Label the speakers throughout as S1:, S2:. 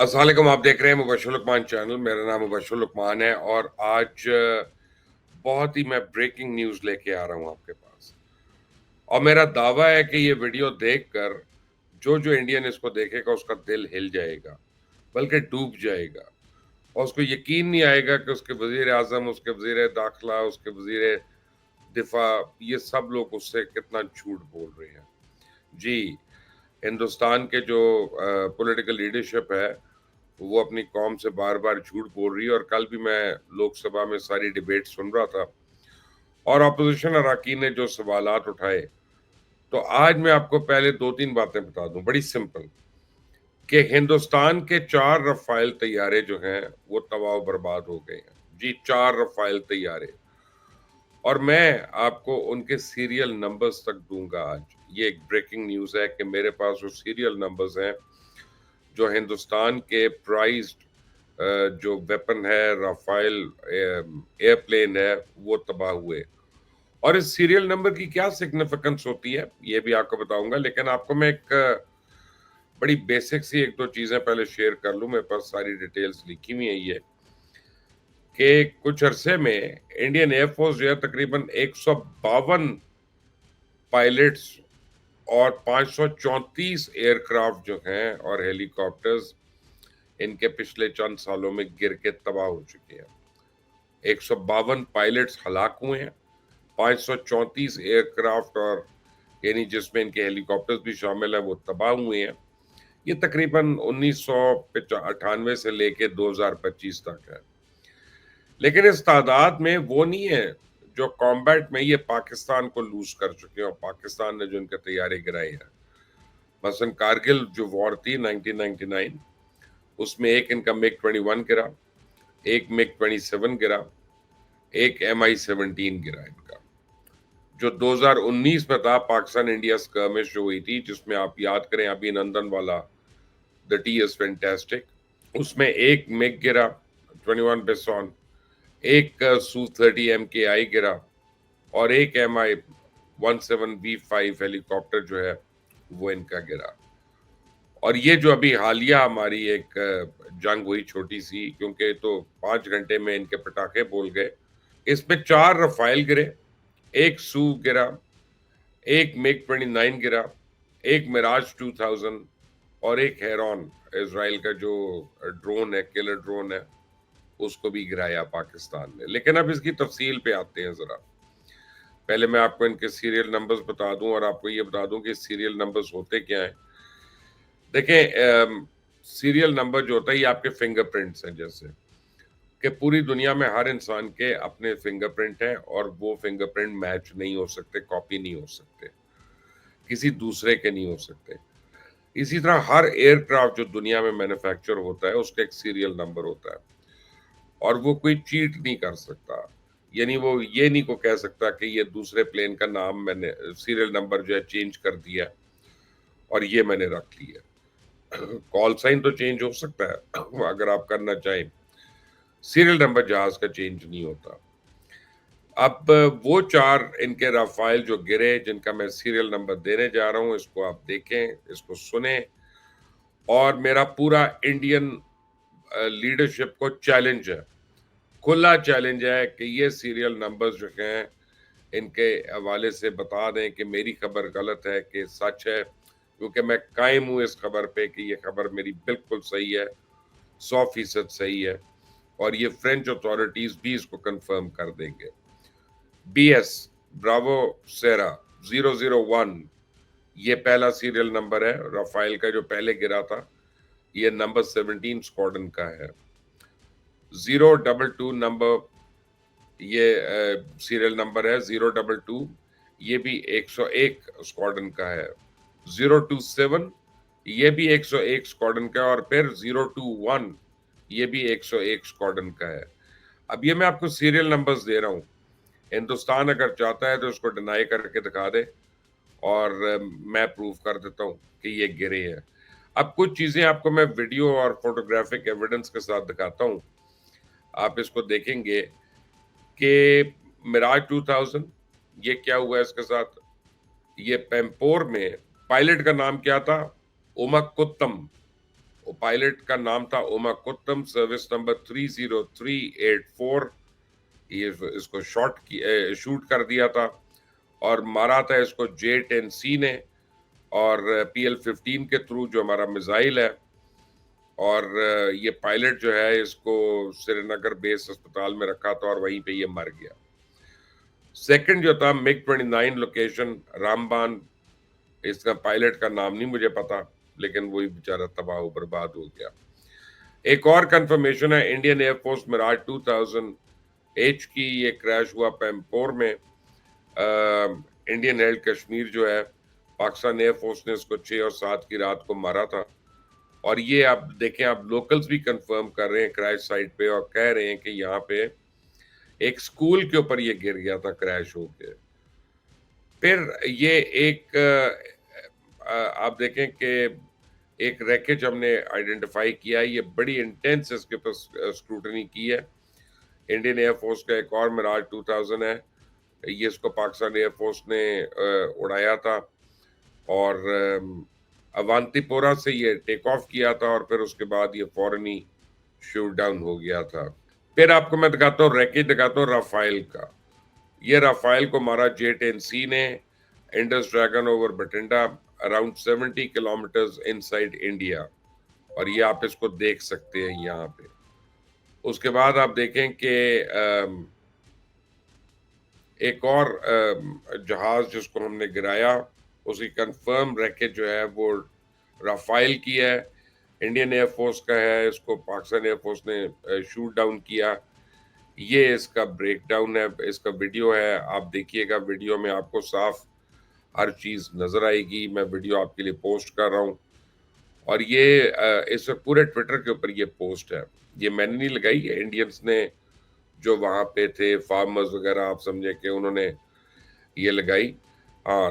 S1: अस्सलाम वालेकुम। आप देख रहे हैं मुबश्शिर लुकमान चैनल। मेरा नाम मुबश्शिर लुकमान है और आज बहुत ही मैं ब्रेकिंग न्यूज़ लेके आ रहा हूँ आपके पास। और मेरा दावा है कि ये वीडियो देखकर जो इंडियन इसको देखेगा उसका दिल हिल जाएगा, बल्कि डूब जाएगा और उसको यकीन नहीं आएगा कि उसके वज़ीर-ए-आज़म, उसके वज़ीर दाखिला, उसके वज़ीर दिफ़ा, ये सब लोग उससे कितना झूठ बोल रहे हैं। जी, हिंदुस्तान के जो पॉलिटिकल लीडरशिप है, वो अपनी कौम से बार-बार झूठ बोल रही है। और कल भी मैं लोकसभा में सारी डिबेट सुन रहा था और ऑपोज़िशन अराकीन ने जो सवालात उठाए, तो आज मैं आपको पहले 2-3 बातें बता दूँ, बड़ी सिंपल, कि हिंदुस्तान के 4 रफ़ाइल तैयारे जो हैं, वो तबाह व बर्बाद हो गए हैं। जी, 4 रफ़ाइल तैयारे। और मैं आपको उनके सीरियल नंबर्स तक दूँगा आज। ये एक ब्रेकिंग न्यूज़ है कि मेरे पास वो सीरियल नंबर्स हैं, जो हिंदुस्तान के प्राइज़्ड जो वेपन है, राफ़ाइल एयरप्लेन है, वो तबाह हुए। और इस सीरियल नंबर की क्या सिग्निफिकेंस होती है, ये भी आपको बताऊँगा। लेकिन आपको मैं एक बड़ी बेसिक सी 1-2 चीज़ें पहले शेयर कर लूँ, मेरे पास सारी डिटेल्स लिखी हुई हैं ये, कि कुछ अरसे में इंडियन एयर फ़ोर्स जो है तकरीबन 152 पायलट्स और 534 एयरक्राफ्ट जो हैं और हेलीकॉप्टर्स, इनके पिछले चंद सालों में गिर के तबाह हो चुके हैं। 152 पायलट्स हलाक हुए हैं, 534 एयरक्राफ्ट और यानी जिसमें इनके हेलीकॉप्टर्स भी शामिल हैं, वो तबाह हुए हैं। ये तकरीबन 1998 से लेके 2025 तक है। लेकिन इस तादाद में वो नहीं है जो कॉम्बैट में ये पाकिस्तान को लूज कर चुके हैं और पाकिस्तान ने जो इनके तैयारे गिराए हैं। मसलन कारगिल जो वॉर थी 1999, उसमें एक इनका मिग-21 गिरा, एक मिग-27 गिरा, एक MI-17 गिरा इनका। जो 2019 में था पाकिस्तान इंडिया स्कर्मिश जो हुई थी, जिसमें आप याद करें अभिनंदन वाला द टी इज फैंटास्टिक, उसमें एक मिग गिरा 21 बेसॉन, एक सू-30 MKI गिरा और एक MI-17V5 हेलीकॉप्टर जो है वो इनका गिरा। और ये जो अभी हालिया हमारी एक जंग हुई छोटी-सी, क्योंकि तो 5 घंटे में इनके पटाखे बोल गए। इसमें 4 रफ़ाइल गिरे, 1 सू गिरा, एक मिग-29 गिरा, एक मिराज 2000 और एक हेरॉन, इज़राइल का जो ड्रोन है, किलर ड्रोन है, उसको भी गिराया पाकिस्तान ने। लेकिन अब इसकी तफ़सील पे आते हैं ज़रा। पहले मैं आपको इनके सीरियल नंबर्स बता दूँ और आपको ये बता दूँ कि सीरियल नंबर्स होते क्या हैं। देखें, सीरियल नंबर जो होता है ये आपके फिंगरप्रिंट्स हैं जैसे, कि पूरी दुनिया में हर इंसान के अपने फिंगरप्रिंट हैं और वो फिंगरप्रिंट मैच नहीं हो सकते, कॉपी नहीं हो सकते, किसी दूसरे के नहीं हो सकते। इसी तरह हर एयरक्राफ्ट जो दुनिया में मैन्युफैक्चर होता है, उसका एक सीरियल नंबर होता है और वो कोई चीट नहीं कर सकता। यानी वो ये नहीं को कह सकता कि ये दूसरे प्लेन का नाम मैंने सीरियल नंबर जो है चेंज कर दिया और ये मैंने रख लिया। कॉल साइन तो चेंज हो सकता है अगर आप करना चाहें, सीरियल नंबर जहाज का चेंज नहीं होता। अब वो 4 इनके राफाइल जो गिरे, जिनका मैं सीरियल नंबर देने जा रहा हूँ, इसको आप देखें, इसको सुनें और मेरा पूरा इंडियन लीडरशिप को चैलेंज है, खुला चैलेंज है कि ये सीरियल नंबर्स जो हैं, इनके हवाले से बता दें कि मेरी खबर गलत है कि सच है, क्योंकि मैं कायम हूँ इस खबर पे कि ये खबर मेरी बिल्कुल सही है, 100% सही है और ये फ्रेंच अथॉरिटीज़ भी इसको कन्फर्म कर देंगे। BS ब्रावो सेरा 001, ये पहला सीरियल नंबर है राफेल का जो पहले गिरा था, ये नंबर 17 स्क्वाड्रन का है। 022 नंबर, ये सीरियल नंबर है 022, ये भी 101 स्क्वाड्रन का है। 027, ये भी 101 स्क्वाड्रन का है और फिर 021, ये भी 101 स्क्वाड्रन का है। अब ये मैं आपको सीरियल नंबर्स दे रहा हूँ। हिंदुस्तान अगर चाहता है तो उसको डिनाई करके दिखा दे और मैं प्रूव कर देता हूँ कि ये गिरे हैं। अब कुछ चीजें आपको मैं वीडियो और फोटोग्राफिक एविडेंस के साथ दिखाता हूँ। आप इसको देखेंगे कि मिराज 2000, ये क्या हुआ इसके साथ? ये पेम्पोर में पायलट का नाम क्या था? उमक कुत्तम। पायलट का नाम था उमाकुत्तम, सर्विस नंबर 30384। ये इसको शूट कर दिया था और मारा था इसको J-10C ने और PL-15 के थ्रू, जो हमारा मिसाइल है। और ये पायलट जो है इसको श्रीनगर बेस अस्पताल में रखा था और वहीं पे ये मर गया। सेकंड जो था MiG-29 लोकेशन रामबान, इसका पायलट का नाम नहीं मुझे पता, लेकिन वही बेचारा तबाह बर्बाद हो गया। एक और कंफर्मेशन है इंडियन एयरफोर्स मिराज 2000H की, ये क्रैश हुआ पैम्पोर में। इंडियन हेल्ड कश्मीर जो है, पाकिस्तान एयरफोर्स ने इसको 6 और 7 की रात को मारा था। और ये आप देखें, आप लोकल्स भी कंफर्म कर रहे हैं क्रैश साइट पे और कह रहे हैं कि यहाँ पे एक स्कूल के ऊपर ये गिर गया था क्रैश होके। फिर ये एक आप देखें कि एक रैकेज हमने आइडेंटिफाई किया है, ये बड़ी इंटेंस इसके ऊपर स्क्रूटनी की है। इंडियन एयरफोर्स का एक और मिराज 2000 है, ये इसको पाकिस्तान एयरफोर्स ने उड़ाया था और अवंतीपोरा से ये टेक ऑफ किया था और फिर उसके बाद ये फौरन ही शूट डाउन हो गया था। फिर आपको मैं दिखाता हूँ रैकेज, दिखाता हूँ राफेल का। ये राफेल को मारा J-10C ने, Indus dragon over Bathinda, around 70 kilometres inside India. और ये आप इसको देख सकते हैं यहाँ पे। उसके बाद आप देखें कि एक और जहाज जिसको हमने गिराया, उसकी कंफर्म रैकेज जो है वो राफेल की है, इंडियन एयरफोर्स का है, इसको पाकिस्तान एयरफोर्स ने शूट डाउन किया। ये इसका ब्रेकडाउन है, इसका वीडियो है, आप देखिएगा। वीडियो में आपको साफ हर चीज नजर आएगी। मैं वीडियो आपके लिए पोस्ट कर रहा हूँ और ये इस पूरे ट्विटर के ऊपर ये पोस्ट है। ये मैंने नहीं लगाई, है इंडियंस ने जो वहां पे थे, फार्मर्स वगैरह, आप समझे कि उन्होंने ये लगाई। और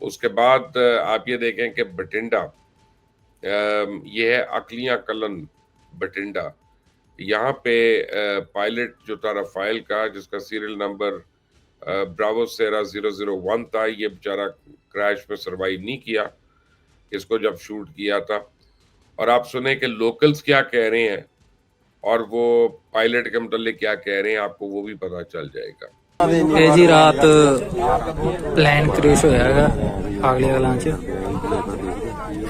S1: उसके बाद आप ये देखें कि बठिंडा, ये है अकलियां कलन बठिंडा। यहाँ पे पायलट जो था राफेल का, जिसका सीरियल नंबर ब्रावो सेरा 001 था, ये बेचारा क्रैश में सरवाइव नहीं किया इसको जब शूट किया था। और आप सुने कि लोकल्स क्या कह रहे हैं और वो पायलट के मुतालिक क्या कह रहे हैं, आपको वो भी पता चल जाएगा।
S2: ਇਹ ਜੀ ਰਾਤ ਪਲਾਨ ਕ੍ਰੈਸ਼ ਹੋਇਆ ਹੈਗਾ ਆਗਲੇ ਕਲਾਂ ਚ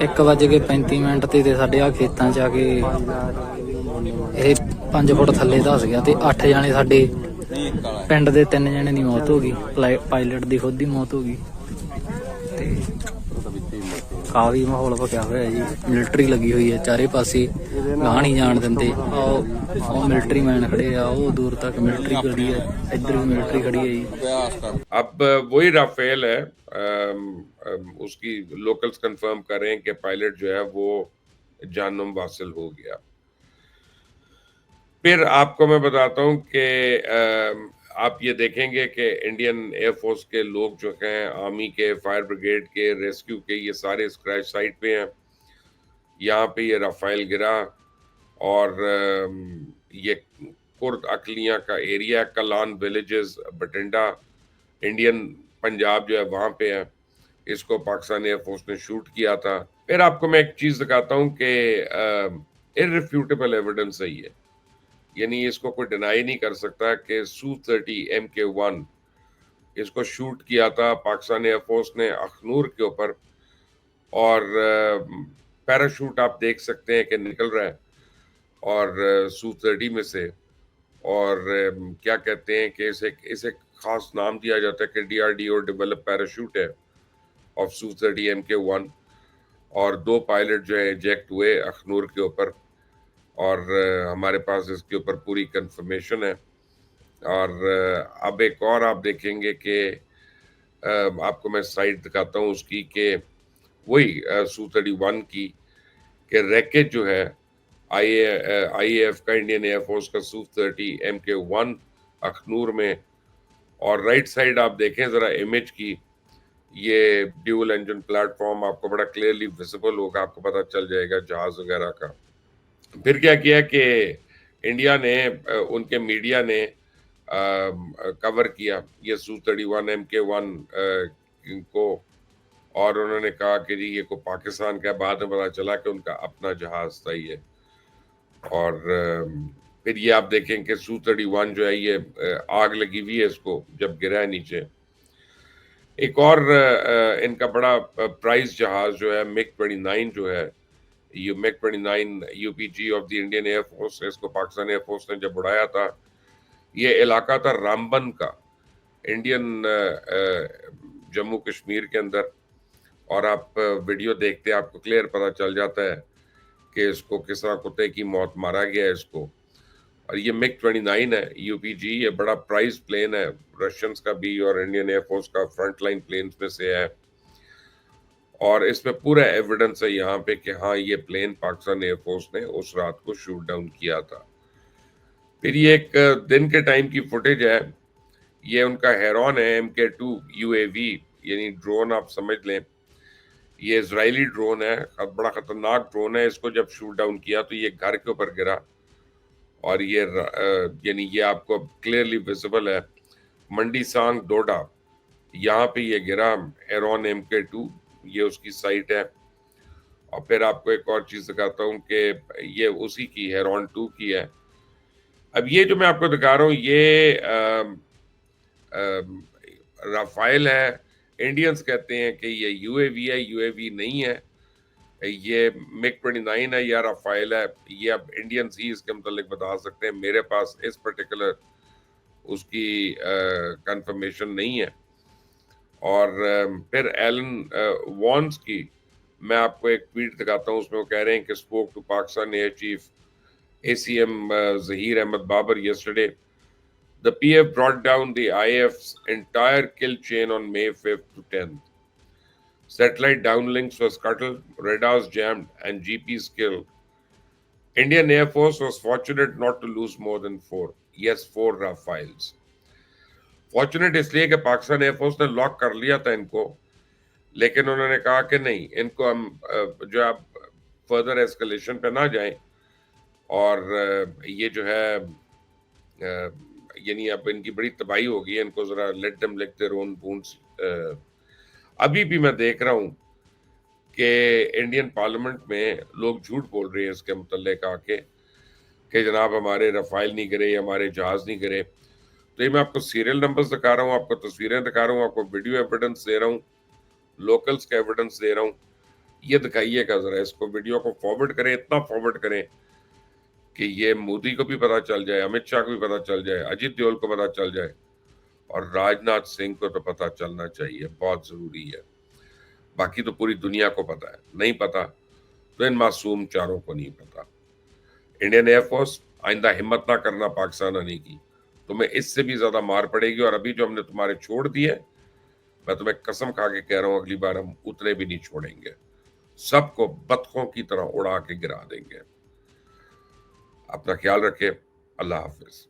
S2: 1:35 ਤੇ ਸਾਡੇ ਆ ਖੇਤਾਂ ਚ ਆ ਕੇ ਇਹ 5 ਫੁੱਟ ਥੱਲੇ ਧਸ ਗਿਆ ਤੇ 8 ਜਾਣੇ ਸਾਡੇ ਪਿੰਡ ਦੇ 3 ਜਣੇ ਦੀ ਮੌਤ ਹੋ ਗਈ, ਪਾਇਲਟ ਦੀ ਖੁਦ ਦੀ ਮੌਤ ਹੋ ਗਈ ਤੇ ਕਾਫੀ ਮਾਹੌਲ ਭਖਿਆ ਹੋਇਆ ਜੀ। ਮਿਲਟਰੀ ਲੱਗੀ ਹੋਈ ਹੈ ਚਾਰੇ ਪਾਸੇ, ਗਾਹ ਨਹੀਂ ਜਾਣ ਦਿੰਦੇ। ਉਹ ਮਿਲਟਰੀ मैन खड़े आ, वो दूर तक मिलिट्री खड़ी है, इधर भी मिलिट्री खड़ी है जी।
S1: अब वही राफेल है, उसकी लोकल्स कंफर्म कर रहे हैं कि पायलट जो है वो जहन्नुम वासिल हो गया। फिर आपको मैं बताता हूँ कि आप ये देखेंगे कि इंडियन एयरफोर्स के लोग जो हैं, आर्मी के, फायर ब्रिगेड के, रेस्क्यू के, ये सारे स्क्रैच साइट पे हैं। यहाँ पे ये राफेल गिरा और ये कुर्द अकलियां का area, Kalan villages, Bathinda, Indian Punjab जो है वहाँ पे है। इसको पाकिस्तान एयरफोर्स ने शूट किया था। फिर आपको मैं एक चीज दिखाता हूँ कि इररिफ्यूटेबल एविडेंस है ये, यानी इसको कोई डिनाई नहीं कर सकता कि Su-30 Mk1 इसको शूट किया था पाकिस्तान एयरफोर्स ने अखनूर के ऊपर। और पैराशूट आप देख सकते हैं कि निकल रहा है और Su-30 में से। और क्या कहते हैं कि इसे खास नाम दिया जाता है कि DRDO डेवलप पैराशूट है ऑफ Su-30 Mk1। और 2 पायलट जो है इजेक्ट हुए अखनूर के ऊपर और हमारे पास इसके ऊपर पूरी कंफर्मेशन है। और अब एक और आप देखेंगे कि आपको मैं साइट दिखाता हूँ उसकी, कि वही Su-31 की कि रैकेज जो है IAF का, इंडियन एयरफोर्स का Su-30 Mk1 अखनूर में। और राइट साइड आप देखें जरा इमेज की, ये ड्यूल इंजन प्लेटफॉर्म आपको बड़ा क्लियरली विजिबल होगा, आपको पता चल जाएगा जहाज वगैरह का। फिर क्या किया कि इंडिया ने, उनके मीडिया ने कवर किया ये Su-31 Mk1 को और उन्होंने कहा कि जी ये को पाकिस्तान का, बाद में पता चला कि उनका अपना जहाज था ये। और फिर ये आप देखें कि Su-31 जो है ये आग लगी हुई है इसको जब गिरा है नीचे। एक और इनका बड़ा प्राइस जहाज जो है MiG-29 जो है, ये MiG-29 UPG of the Indian air force, इसको पाकिस्तान एयरफोर्स ने जब उड़ाया था, ये इलाका था रामबन का, इंडियन जम्मू कश्मीर के अंदर। और आप वीडियो देखते हैं आपको क्लियर पता चल जाता है कि इसको किस तरह कुत्ते की मौत मारा गया है इसको। और ये MiG-29 है यूपीजी, ये बड़ा प्राइज प्लेन है, रशियंस का भी और इंडियन एयरफोर्स का फ्रंट लाइन प्लेन्स में से है। और इसमें पूरा एविडेंस है यहाँ पे कि हाँ ये प्लेन पाकिस्तान एयरफोर्स ने उस रात को शूट डाउन किया था। फिर ये एक दिन के टाइम की फुटेज है, ये उनका हेरॉन है MK2 UAV, यानी ड्रोन आप समझ लें। ये इजरायली ड्रोन है, बड़ा खतरनाक ड्रोन है। इसको जब शूट डाउन किया तो ये घर के ऊपर गिरा, और ये यानी ये आपको क्लियरली विजिबल है, मंडी सांग डोडा, यहाँ पे ये गिरा। हेरॉन MK2 ये उसकी साइट है। और फिर आपको एक और चीज दिखाता हूँ कि ये उसी की हेरॉन 2 की है। अब ये जो मैं आपको दिखा रहा हूँ ये राफेल है। इंडियंस कहते हैं कि ये यूएवी है, यूएवी नहीं है, ये MiG-29 है या राफेल है, ये अब इंडियंस ही इसके मुतालिक बता सकते हैं। मेरे पास इस पर्टिकुलर उसकी कंफर्मेशन नहीं है। और फिर एलन वॉन्स की मैं आपको एक ट्वीट दिखाता हूँ, उसमें वो कह रहे हैं कि spoke to Pakistan air chief ACM Zahir Ahmed Babar yesterday. The PF brought down the IF's entire kill chain on May 5th to 10th. Satellite downlinks were scuttled, radars jammed, and GPs killed. Indian Air Force was fortunate not to lose more than 4. Yes, 4 Rafales. Fortunate इसलिए कि Pakistan air force ने lock कर लिया था इनको, लेकिन उन्होंने कहा कि नहीं, इनको हम जो आप फर्दर एस्केलेशन पे ना जाएं, और ये जो है यानी अब इनकी बड़ी तबाही हो गई है, इनको जरा let them lick their own wounds. अभी भी मैं देख रहा हूं कि इंडियन पार्लियामेंट में लोग झूठ बोल रहे हैं इसके मुतल्लिक आके कि जनाब हमारे रफाइल नहीं गिरे, हमारे जहाज नहीं गिरे। तो ये मैं आपको सीरियल नंबर्स दिखा रहा हूँ, आपको तस्वीरें दिखा रहा हूँ, आपको वीडियो एविडेंस दे रहा हूँ, लोकल्स का एविडेंस दे रहा हूँ। ये दिखाइएगा जरा, इसको वीडियो को फॉरवर्ड करें, इतना फॉरवर्ड करें कि ये मोदी को भी पता चल जाए, अमित शाह को भी पता चल जाए, अजीत डोभाल को पता चल जाए, और राजनाथ सिंह को तो पता चलना चाहिए, बहुत जरूरी है। बाकी तो पूरी दुनिया को पता है, नहीं पता तो इन मासूम चारों को नहीं पता। इंडियन एयरफोर्स, आइंदा हिम्मत ना करना पाकिस्तान आने की, तुम्हें इससे भी ज्यादा मार पड़ेगी। और अभी जो हमने तुम्हारे छोड़ दिए, मैं तुम्हें कसम खा के कह रहा हूं, अगली बार हम उतने भी नहीं छोड़ेंगे, सबको बतखों की तरह उड़ा के गिरा देंगे। अपना ख्याल रखें। अल्लाह हाफिज।